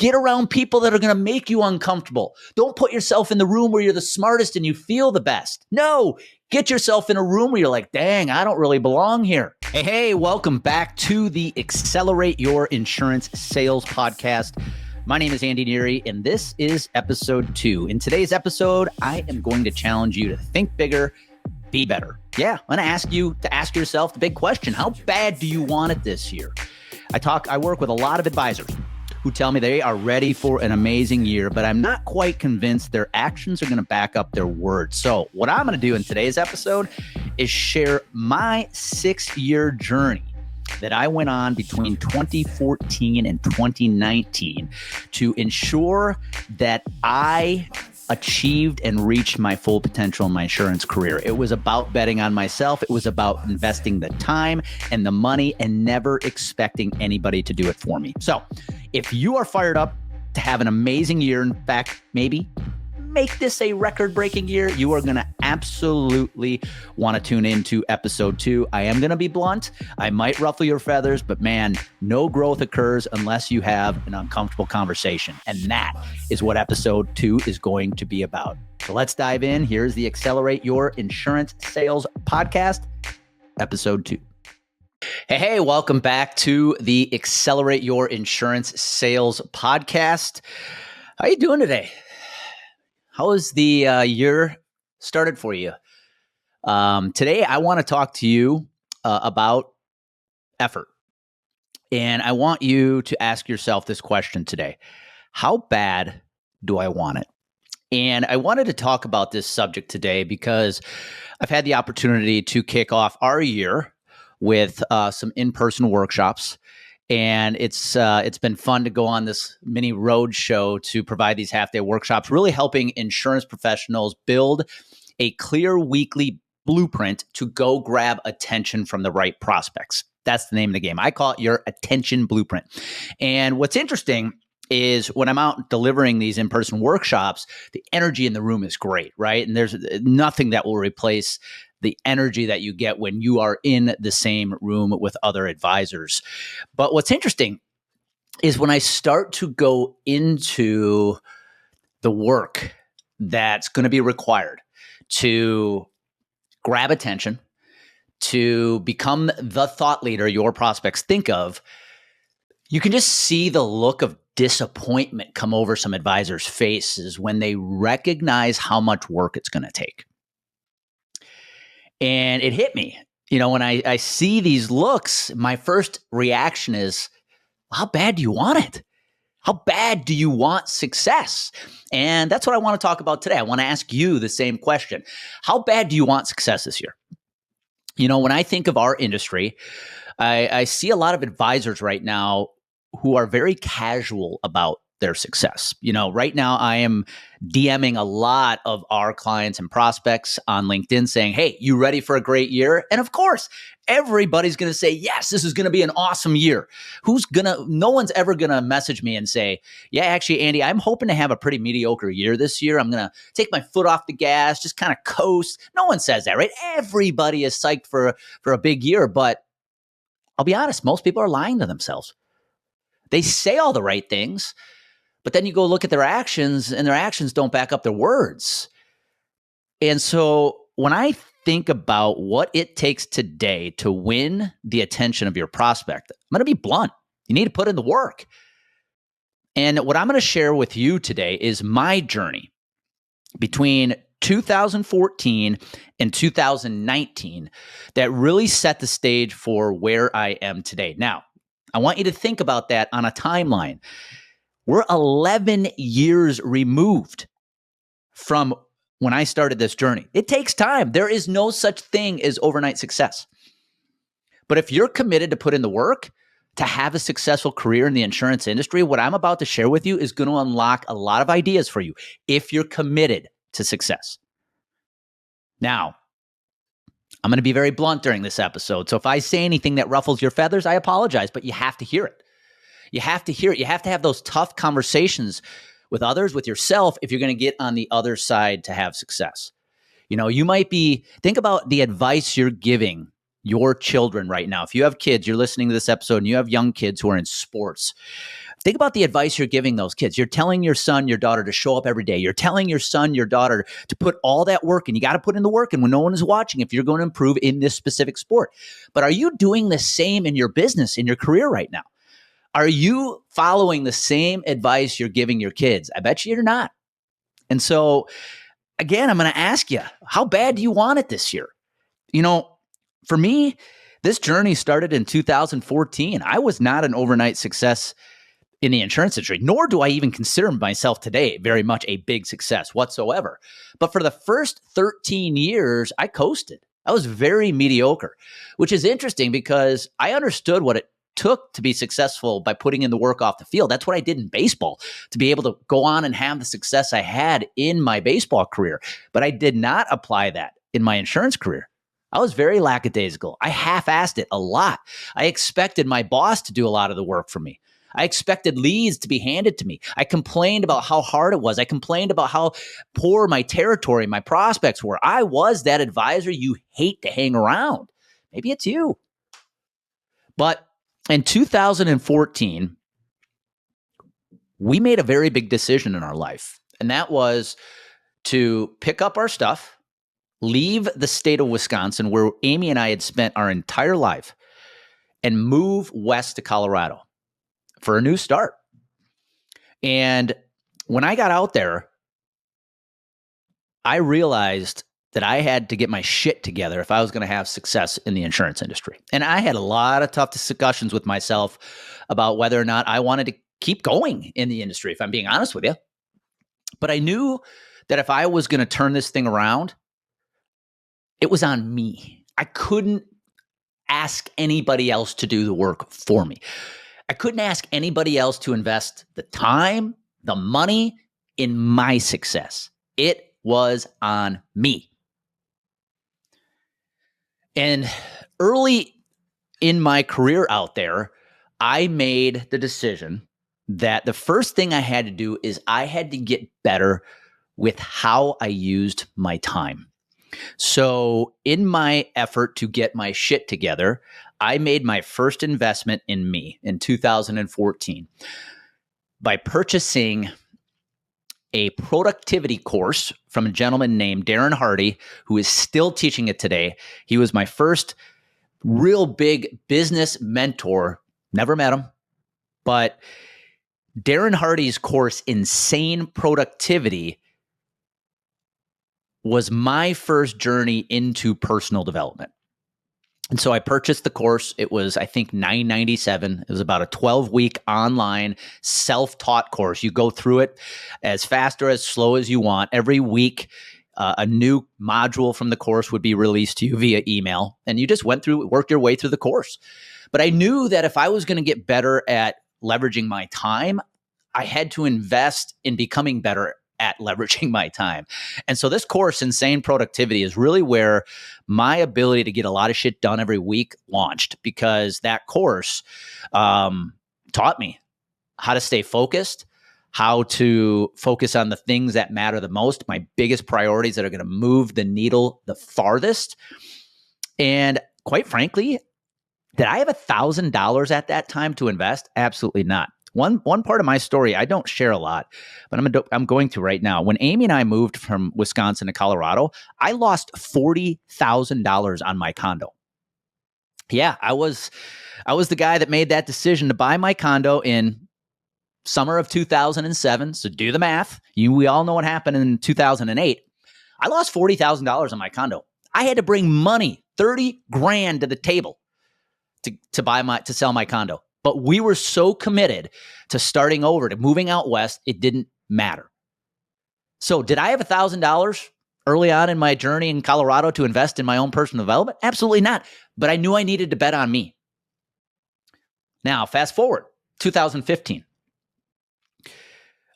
Get around people that are going to make you uncomfortable. Don't put yourself in the room where you're the smartest and you feel the best. No, get yourself in a room where you're like, dang, I don't really belong here. Hey, welcome back to the Accelerate Your Insurance Sales Podcast. My name is Andy NEARY, and this is episode 2. In today's episode, I am going to challenge you to think bigger, be better. Yeah, I'm going to ask you to ask yourself the big question. How bad do you want it this year? I work with a lot of advisors who tell me they are ready for an amazing year, but I'm not quite convinced their actions are going to back up their words. So what I'm going to do in today's episode is share my 6-year journey that I went on between 2014 and 2019 to ensure that I achieved and reached my full potential in my insurance career. It was about betting on myself. It was about investing the time and the money and never expecting anybody to do it for me. So if you are fired up to have an amazing year, in fact, maybe make this a record-breaking year, you are going to absolutely want to tune into episode 2. I am going to be blunt. I might ruffle your feathers, but man, no growth occurs unless you have an uncomfortable conversation. And that is what episode 2 is going to be about. So let's dive in. Here's the Accelerate Your Insurance Sales Podcast, episode 2. Hey, welcome back to the Accelerate Your Insurance Sales Podcast. How are you doing today? How has the year started for you? Today, I want to talk to you about effort. And I want you to ask yourself this question today. How bad do I want it? And I wanted to talk about this subject today because I've had the opportunity to kick off our year with some in-person workshops. And it's been fun to go on this mini road show to provide these half-day workshops, really helping insurance professionals build a clear weekly blueprint to go grab attention from the right prospects. That's the name of the game. I call it your attention blueprint. And what's interesting is when I'm out delivering these in-person workshops, the energy in the room is great, right? And there's nothing that will replace the energy that you get when you are in the same room with other advisors. But what's interesting is when I start to go into the work that's going to be required to grab attention, to become the thought leader your prospects think of, you can just see the look of disappointment come over some advisors' faces when they recognize how much work it's going to take. And it hit me, when I see these looks, my first reaction is, how bad do you want it? How bad do you want success? And that's what I want to talk about today. I want to ask you the same question. How bad do you want success this year? When I think of our industry, I see a lot of advisors right now who are very casual about their success. Right now I am DMing a lot of our clients and prospects on LinkedIn saying, hey, you ready for a great year? And of course, everybody's going to say, yes, this is going to be an awesome year. No one's ever going to message me and say, yeah, actually, Andy, I'm hoping to have a pretty mediocre year this year. I'm going to take my foot off the gas, just kind of coast. No one says that, right? Everybody is psyched for a big year, but I'll be honest, most people are lying to themselves. They say all the right things, but then you go look at their actions, and their actions don't back up their words. And so when I think about what it takes today to win the attention of your prospect, I'm going to be blunt. You need to put in the work. And what I'm going to share with you today is my journey between 2014 and 2019 that really set the stage for where I am today. Now, I want you to think about that on a timeline. We're 11 years removed from when I started this journey. It takes time. There is no such thing as overnight success. But if you're committed to put in the work to have a successful career in the insurance industry, what I'm about to share with you is going to unlock a lot of ideas for you if you're committed to success. Now, I'm going to be very blunt during this episode. So if I say anything that ruffles your feathers, I apologize, but you have to hear it. You have to hear it. You have to have those tough conversations with others, with yourself, if you're going to get on the other side to have success. You might think about the advice you're giving your children right now. If you have kids, you're listening to this episode and you have young kids who are in sports. Think about the advice you're giving those kids. You're telling your son, your daughter to show up every day. You're telling your son, your daughter to put all that work in. You got to put in the work, and when no one is watching, if you're going to improve in this specific sport. But are you doing the same in your business, in your career right now? Are you following the same advice you're giving your kids? I bet you you're not. And so, again, I'm going to ask you, how bad do you want it this year? For me, this journey started in 2014. I was not an overnight success in the insurance industry, nor do I even consider myself today very much a big success whatsoever. But for the first 13 years, I coasted. I was very mediocre, which is interesting because I understood what it took to be successful by putting in the work off the field. That's what I did in baseball to be able to go on and have the success I had in my baseball career. But I did not apply that in my insurance career. I was very lackadaisical. I half-assed it a lot. I expected my boss to do a lot of the work for me. I expected leads to be handed to me. I complained about how hard it was. I complained about how poor my territory, my prospects were. I was that advisor you hate to hang around. Maybe it's you. But in 2014, we made a very big decision in our life, and that was to pick up our stuff, leave the state of Wisconsin, where Amy and I had spent our entire life, and move west to Colorado for a new start. And when I got out there, I realized that I had to get my shit together if I was going to have success in the insurance industry. And I had a lot of tough discussions with myself about whether or not I wanted to keep going in the industry, if I'm being honest with you. But I knew that if I was going to turn this thing around, it was on me. I couldn't ask anybody else to do the work for me. I couldn't ask anybody else to invest the time, the money in my success. It was on me. And early in my career out there, I made the decision that the first thing I had to do is I had to get better with how I used my time. So in my effort to get my shit together, I made my first investment in me in 2014 by purchasing a productivity course from a gentleman named Darren Hardy, who is still teaching it today. He was my first real big business mentor. Never met him, but Darren Hardy's course, Insane Productivity, was my first journey into personal development. And so I purchased the course. It was, I think, $9.97. It was about a 12-week online self-taught course. You go through it as fast or as slow as you want. Every week, a new module from the course would be released to you via email. And you just worked your way through the course. But I knew that if I was going to get better at leveraging my time, I had to invest in becoming better at leveraging my time. And so this course, Insane Productivity, is really where my ability to get a lot of shit done every week launched, because that course taught me how to stay focused, how to focus on the things that matter the most, my biggest priorities that are going to move the needle the farthest. And quite frankly, did I have $1,000 at that time to invest? Absolutely not. One part of my story I don't share a lot, but I'm going to right now. When Amy and I moved from Wisconsin to Colorado, I lost $40,000 on my condo. Yeah, I was the guy that made that decision to buy my condo in summer of 2007. So do the math. We all know what happened in 2008. I lost $40,000 on my condo. I had to bring money, 30 grand to the table to sell my condo. But we were so committed to starting over, to moving out west, it didn't matter. So did I have $1,000 early on in my journey in Colorado to invest in my own personal development? Absolutely not. But I knew I needed to bet on me. Now, fast forward, 2015.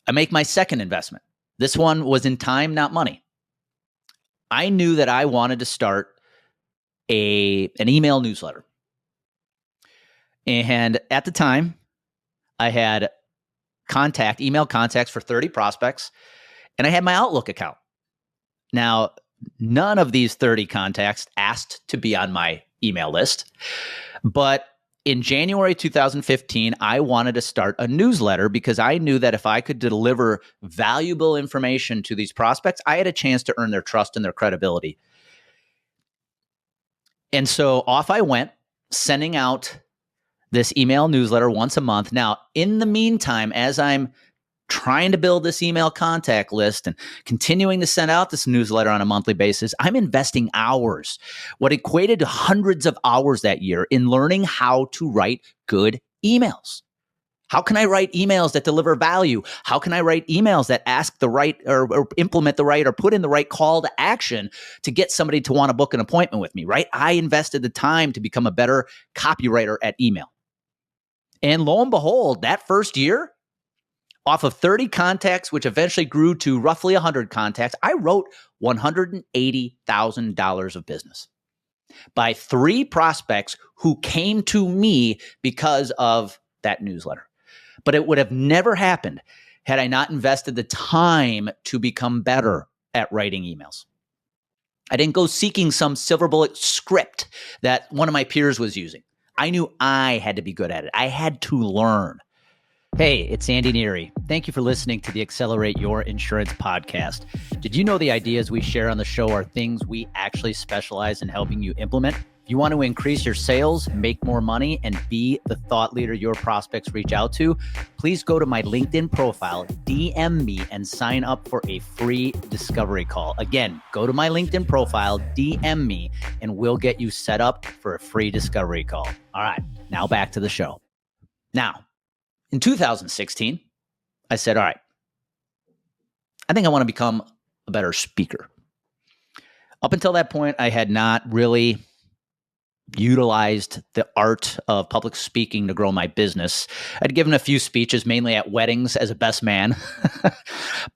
I make my second investment. This one was in time, not money. I knew that I wanted to start an email newsletter. And at the time, I had email contacts for 30 prospects, and I had my Outlook account. Now, none of these 30 contacts asked to be on my email list, but in January 2015, I wanted to start a newsletter because I knew that if I could deliver valuable information to these prospects, I had a chance to earn their trust and their credibility. And so off I went, sending out this email newsletter once a month. Now, in the meantime, as I'm trying to build this email contact list and continuing to send out this newsletter on a monthly basis, I'm investing hours, what equated to hundreds of hours that year, in learning how to write good emails. How can I write emails that deliver value? How can I write emails that ask the right or implement the right or put in the right call to action to get somebody to want to book an appointment with me, right? I invested the time to become a better copywriter at email. And lo and behold, that first year, off of 30 contacts, which eventually grew to roughly 100 contacts, I wrote $180,000 of business by 3 prospects who came to me because of that newsletter. But it would have never happened had I not invested the time to become better at writing emails. I didn't go seeking some silver bullet script that one of my peers was using. I knew I had to be good at it. I had to learn. Hey, it's Andy NEARY. Thank you for listening to the Accelerate Your Insurance podcast. Did you know the ideas we share on the show are things we actually specialize in helping you implement? If you want to increase your sales, make more money, and be the thought leader your prospects reach out to, please go to my LinkedIn profile, DM me, and sign up for a free discovery call. Again, go to my LinkedIn profile, DM me, and we'll get you set up for a free discovery call. All right, now back to the show. Now, in 2016, I said, all right, I think I want to become a better speaker. Up until that point, I had not really utilized the art of public speaking to grow my business. I'd given a few speeches, mainly at weddings as a best man,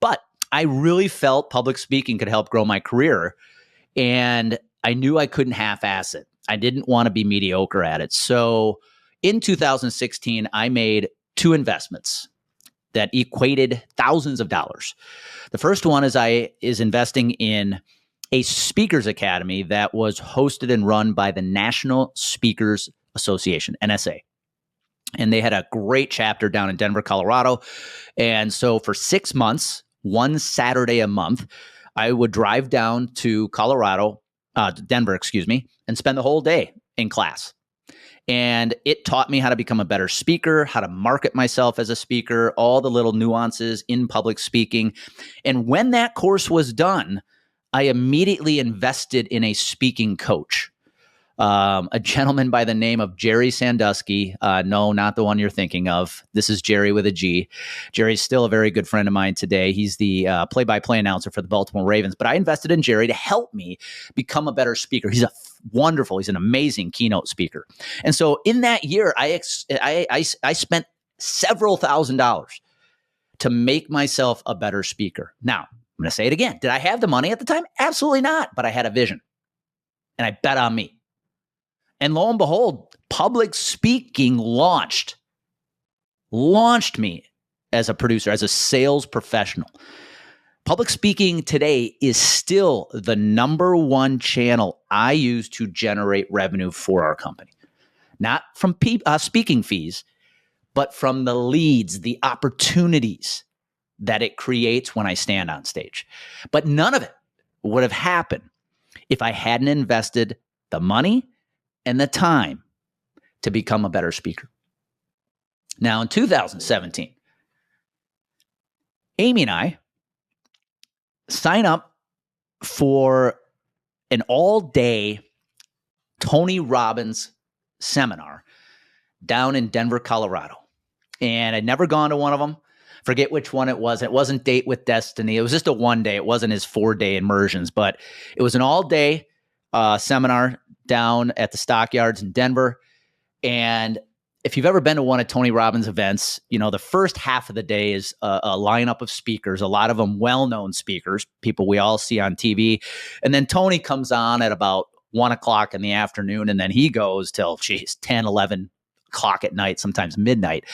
but I really felt public speaking could help grow my career, and I knew I couldn't half-ass it. I didn't want to be mediocre at it. So in 2016, I made 2 investments that equated thousands of dollars. The first one is investing in a speakers academy that was hosted and run by the National Speakers Association, NSA. And they had a great chapter down in Denver, Colorado. And so for 6 months, one Saturday a month, I would drive down to Denver, and spend the whole day in class. And it taught me how to become a better speaker, how to market myself as a speaker, all the little nuances in public speaking. And when that course was done, I immediately invested in a speaking coach, a gentleman by the name of Jerry Sandusky. No, not the one you're thinking of. This is Jerry with a G. Jerry's still a very good friend of mine today. He's the play-by-play announcer for the Baltimore Ravens. But I invested in Jerry to help me become a better speaker. He's he's an amazing keynote speaker. And so in that year, I spent several $1,000s to make myself a better speaker. Now, I'm going to say it again. Did I have the money at the time? Absolutely not. But I had a vision, and I bet on me. And lo and behold, public speaking launched me as a producer, as a sales professional. Public speaking today is still the number one channel I use to generate revenue for our company. Not from speaking fees, but from the leads, the opportunities that it creates when I stand on stage. But none of it would have happened if I hadn't invested the money and the time to become a better speaker. Now, in 2017, Amy and I sign up for an all-day Tony Robbins seminar down in Denver, Colorado. And I'd never gone to one of them. Forget which one it was. It wasn't Date with Destiny. It was just a one-day. It wasn't his 4-day immersions, but it was an all-day seminar down at the Stockyards in Denver. And if you've ever been to one of Tony Robbins' events, you know, the first half of the day is a lineup of speakers, a lot of them well-known speakers, people we all see on TV. And then Tony comes on at about 1 o'clock in the afternoon, and then he goes till, 10, 11 o'clock at night, sometimes midnight.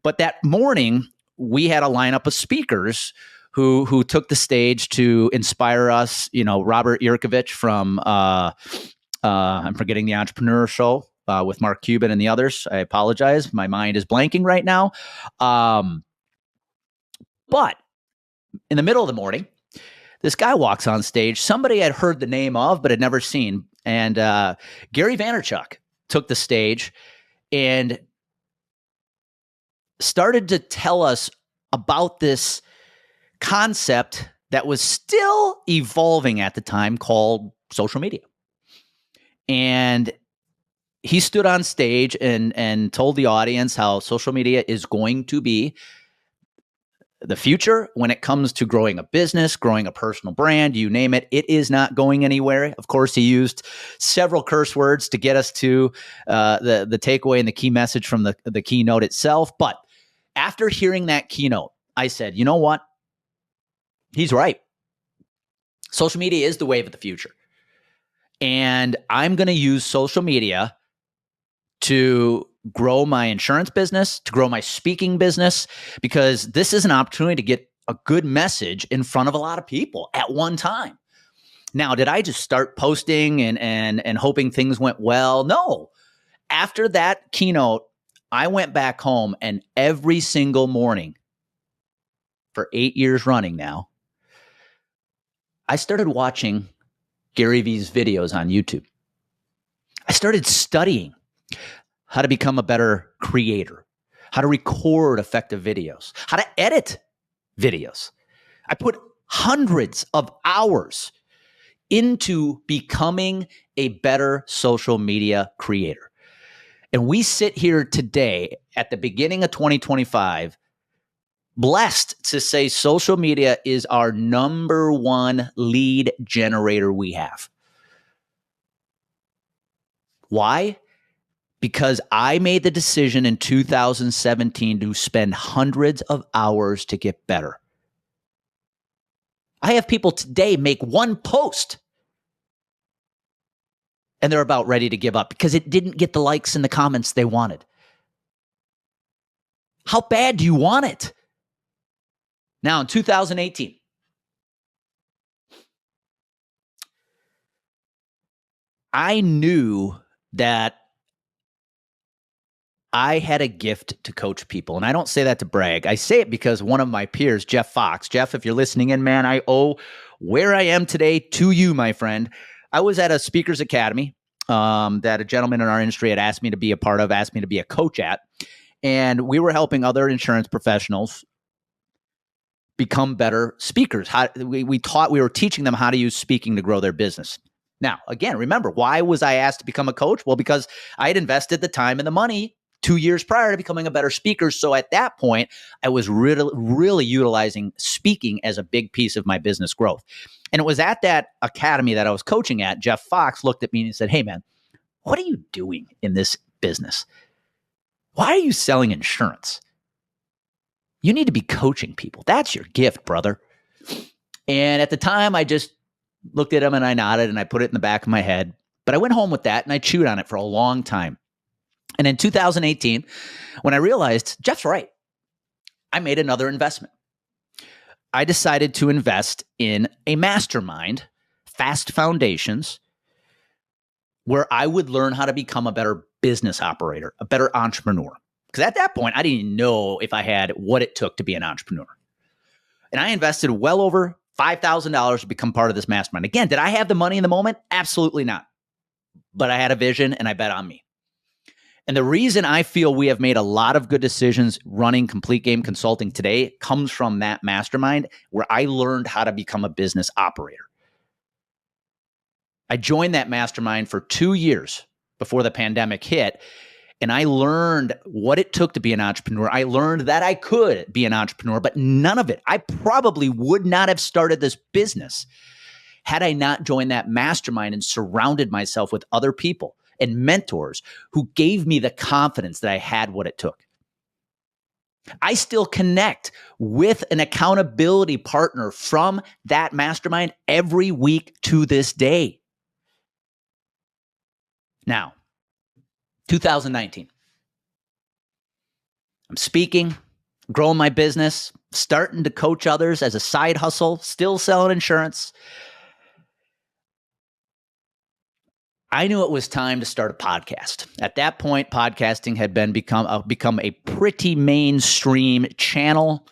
But that morning, we had a lineup of speakers who took the stage to inspire us. You know, Robert Yurkovich from I'm forgetting the Entrepreneur Show. with Mark Cuban and the others. I apologize. My mind is blanking right now. But in the middle of the morning, this guy walks on stage. Somebody I'd heard the name of, but had never seen. And Gary Vaynerchuk took the stage and started to tell us about this concept that was still evolving at the time called social media. And he stood on stage and told the audience how social media is going to be the future when it comes to growing a business, growing a personal brand, you name it. It is not going anywhere. Of course, he used several curse words to get us to the takeaway and the key message from the keynote itself. But after hearing that keynote, I said, you know what? He's right. Social media is the wave of the future. And I'm going to use social media to grow my insurance business, to grow my speaking business, because this is an opportunity to get a good message in front of a lot of people at one time. Now, did I just start posting and hoping things went well? No. After that keynote, I went back home and every single morning for 8 years running now, I started watching Gary Vee's videos on YouTube. I started studying how to become a better creator, how to record effective videos, how to edit videos. I put hundreds of hours into becoming a better social media creator. And we sit here today at the beginning of 2025, blessed to say social media is our number one lead generator we have. Why? Because I made the decision in 2017 to spend hundreds of hours to get better. I have people today make one post and they're about ready to give up because it didn't get the likes and the comments they wanted. How bad do you want it? Now, in 2018, I knew that I had a gift to coach people. And I don't say that to brag. I say it because one of my peers, Jeff Fox, Jeff, if you're listening in, man, I owe where I am today to you, my friend. I was at a speakers academy that a gentleman in our industry had asked me to be a part of, asked me to be a coach at. And we were helping other insurance professionals become better speakers. We were teaching them how to use speaking to grow their business. Now, again, remember, why was I asked to become a coach? Well, because I had invested the time and the money 2 years prior to becoming a better speaker. So at that point, I was really utilizing speaking as a big piece of my business growth. And it was at that academy that I was coaching at, Jeff Fox looked at me and said, "Hey, man, what are you doing in this business? Why are you selling insurance? You need to be coaching people. That's your gift, brother." And at the time, I just looked at him and I nodded and I put it in the back of my head. But I went home with that and I chewed on it for a long time. And in 2018, when I realized Jeff's right, I made another investment. I decided to invest in a mastermind, Fast Foundations, where I would learn how to become a better business operator, a better entrepreneur. Because at that point, I didn't even know if I had what it took to be an entrepreneur. And I invested well over $5,000 to become part of this mastermind. Again, did I have the money in the moment? Absolutely not. But I had a vision and I bet on me. And the reason I feel we have made a lot of good decisions running Complete Game Consulting today comes from that mastermind where I learned how to become a business operator. I joined that mastermind for 2 years before the pandemic hit, and I learned what it took to be an entrepreneur. I learned that I could be an entrepreneur, but none of it. I probably would not have started this business had I not joined that mastermind and surrounded myself with other people and mentors who gave me the confidence that I had what it took. I still connect with an accountability partner from that mastermind every week to this day. Now, 2019, I'm speaking, growing my business, starting to coach others as a side hustle, still selling insurance. I knew it was time to start a podcast. At that point, podcasting had become a pretty mainstream channel.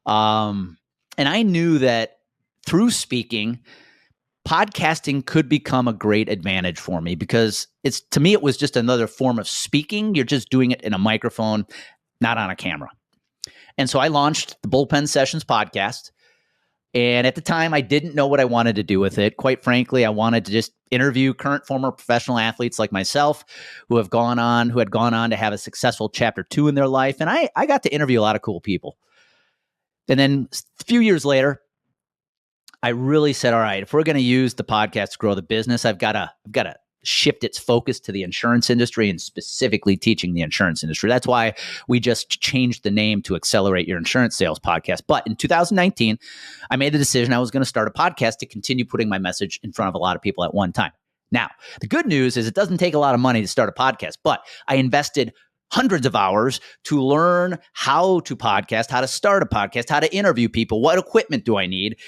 And I knew that through speaking, podcasting could become a great advantage for me because to me, it was just another form of speaking. You're just doing it in a microphone, not on a camera. And so I launched the Bullpen Sessions podcast. And at the time, I didn't know what I wanted to do with it. Quite frankly, I wanted to just interview current former professional athletes like myself who had gone on to have a successful chapter 2 in their life. And I got to interview a lot of cool people. And then a few years later, I really said, all right, if we're going to use the podcast to grow the business, I've got to shift its focus to the insurance industry and specifically teaching the insurance industry. That's why we just changed the name to Accelerate Your Insurance Sales Podcast. But in 2019, I made the decision I was going to start a podcast to continue putting my message in front of a lot of people at one time. Now, the good news is it doesn't take a lot of money to start a podcast, but I invested hundreds of hours to learn how to podcast, how to start a podcast, how to interview people, what equipment do I need?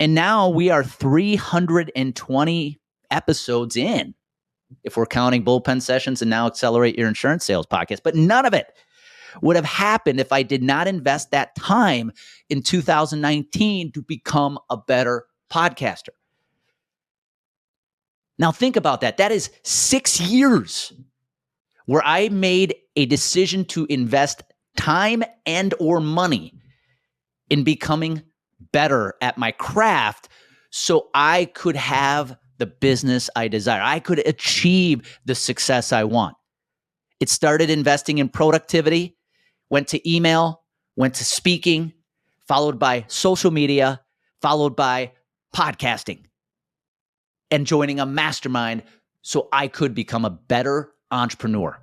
And now we are 320 episodes in, if we're counting Bullpen Sessions and now Accelerate Your Insurance Sales Podcast. But none of it would have happened if I did not invest that time in 2019 to become a better podcaster. Now think about that. That is 6 years where I made a decision to invest time and or money in becoming better at my craft so I could have the business I desire. I could achieve the success I want. It started investing in productivity, went to email, went to speaking, followed by social media, followed by podcasting, and joining a mastermind so I could become a better entrepreneur.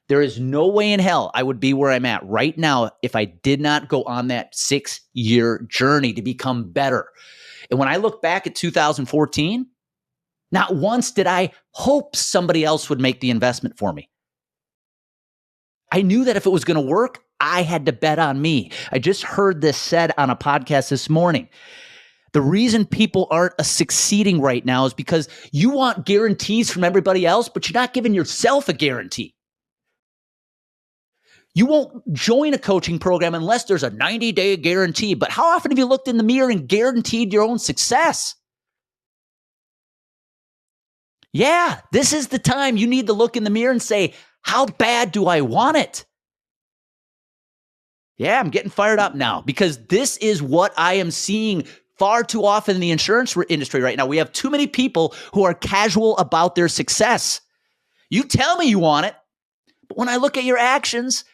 There is no way in hell I would be where I'm at right now if I did not go on that 6-year journey to become better. And when I look back at 2014, not once did I hope somebody else would make the investment for me. I knew that if it was going to work, I had to bet on me. I just heard this said on a podcast this morning. The reason people aren't succeeding right now is because you want guarantees from everybody else, but you're not giving yourself a guarantee. You won't join a coaching program unless there's a 90-day guarantee. But how often have you looked in the mirror and guaranteed your own success? Yeah, this is the time you need to look in the mirror and say, how bad do I want it? Yeah, I'm getting fired up now because this is what I am seeing far too often in the insurance industry right now. We have too many people who are casual about their success. You tell me you want it, but when I look at your actions,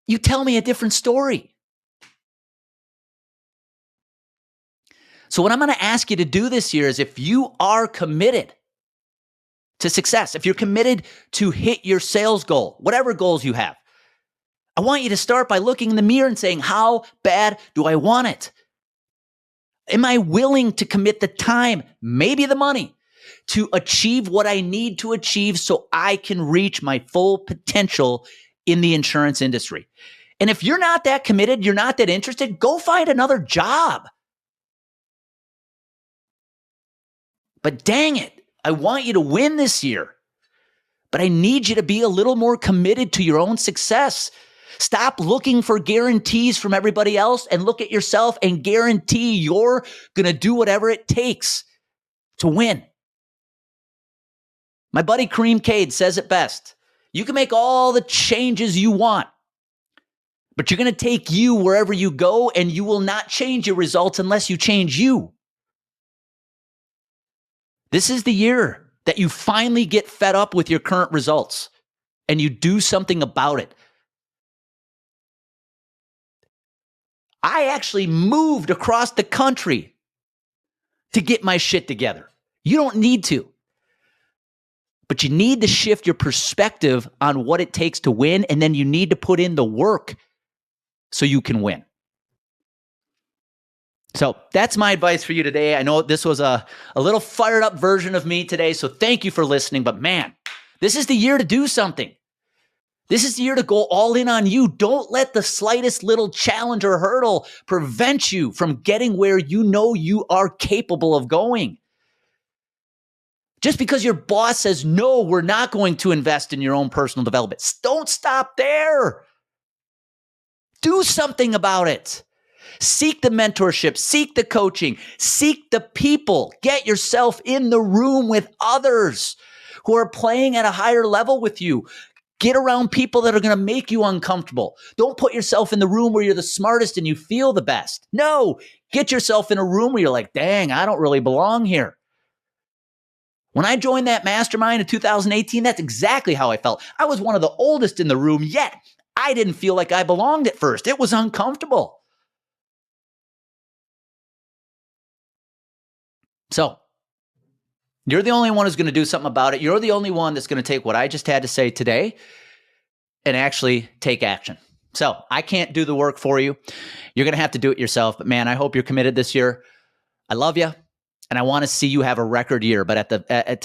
you tell me a different story. So what I'm going to ask you to do this year is if you are committed to success, if you're committed to hit your sales goal, whatever goals you have, I want you to start by looking in the mirror and saying, how bad do I want it? Am I willing to commit the time, maybe the money, to achieve what I need to achieve so I can reach my full potential in the insurance industry? And if you're not that committed, you're not that interested, go find another job. But dang it, I want you to win this year. But I need you to be a little more committed to your own success. Stop looking for guarantees from everybody else and look at yourself and guarantee you're going to do whatever it takes to win. My buddy Kareem Cade says it best. You can make all the changes you want, but you're going to take you wherever you go, and you will not change your results unless you change you. This is the year that you finally get fed up with your current results and you do something about it. I actually moved across the country to get my shit together. You don't need to. But you need to shift your perspective on what it takes to win, and then you need to put in the work so you can win. So that's my advice for you today. I know this was a little fired up version of me today, so thank you for listening. But man, this is the year to do something. This is the year to go all in on you. Don't let the slightest little challenge or hurdle prevent you from getting where you know you are capable of going. Just because your boss says, no, we're not going to invest in your own personal development. Don't stop there. Do something about it. Seek the mentorship, seek the coaching, seek the people. Get yourself in the room with others who are playing at a higher level with you. Get around people that are going to make you uncomfortable. Don't put yourself in the room where you're the smartest and you feel the best. No, get yourself in a room where you're like, dang, I don't really belong here. When I joined that mastermind in 2018, that's exactly how I felt. I was one of the oldest in the room, yet I didn't feel like I belonged at first. It was uncomfortable. So you're the only one who's going to do something about it. You're the only one that's going to take what I just had to say today and actually take action. So I can't do the work for you. You're going to have to do it yourself. But man, I hope you're committed this year. I love you. And I want to see you have a record year. But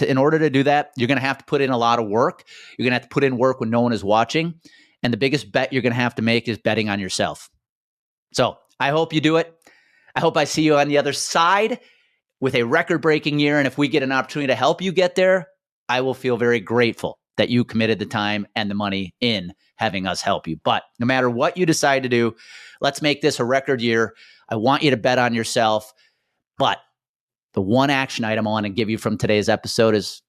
in order to do that, you're going to have to put in a lot of work. You're going to have to put in work when no one is watching. And the biggest bet you're going to have to make is betting on yourself. So I hope you do it. I hope I see you on the other side with a record-breaking year. And if we get an opportunity to help you get there, I will feel very grateful that you committed the time and the money in having us help you. But no matter what you decide to do, let's make this a record year. I want you to bet on yourself. But the one action item I want to give you from today's episode is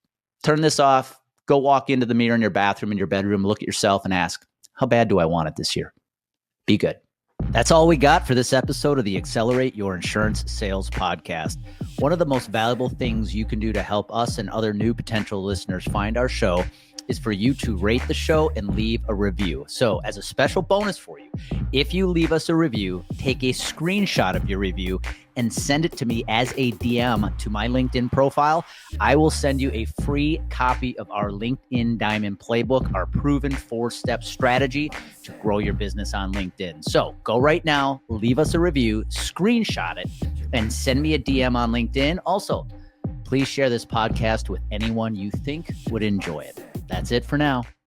turn this off, go walk into the mirror in your bathroom, in your bedroom, look at yourself and ask, how bad do I want it this year? Be good. That's all we got for this episode of the Accelerate Your Insurance Sales Podcast. One of the most valuable things you can do to help us and other new potential listeners find our show is for you to rate the show and leave a review. So as a special bonus for you, if you leave us a review, take a screenshot of your review and send it to me as a DM to my LinkedIn profile. I will send you a free copy of our LinkedIn Diamond Playbook, our proven 4-step strategy to grow your business on LinkedIn. So go right now, leave us a review, screenshot it, and send me a DM on LinkedIn. Also, please share this podcast with anyone you think would enjoy it. That's it for now.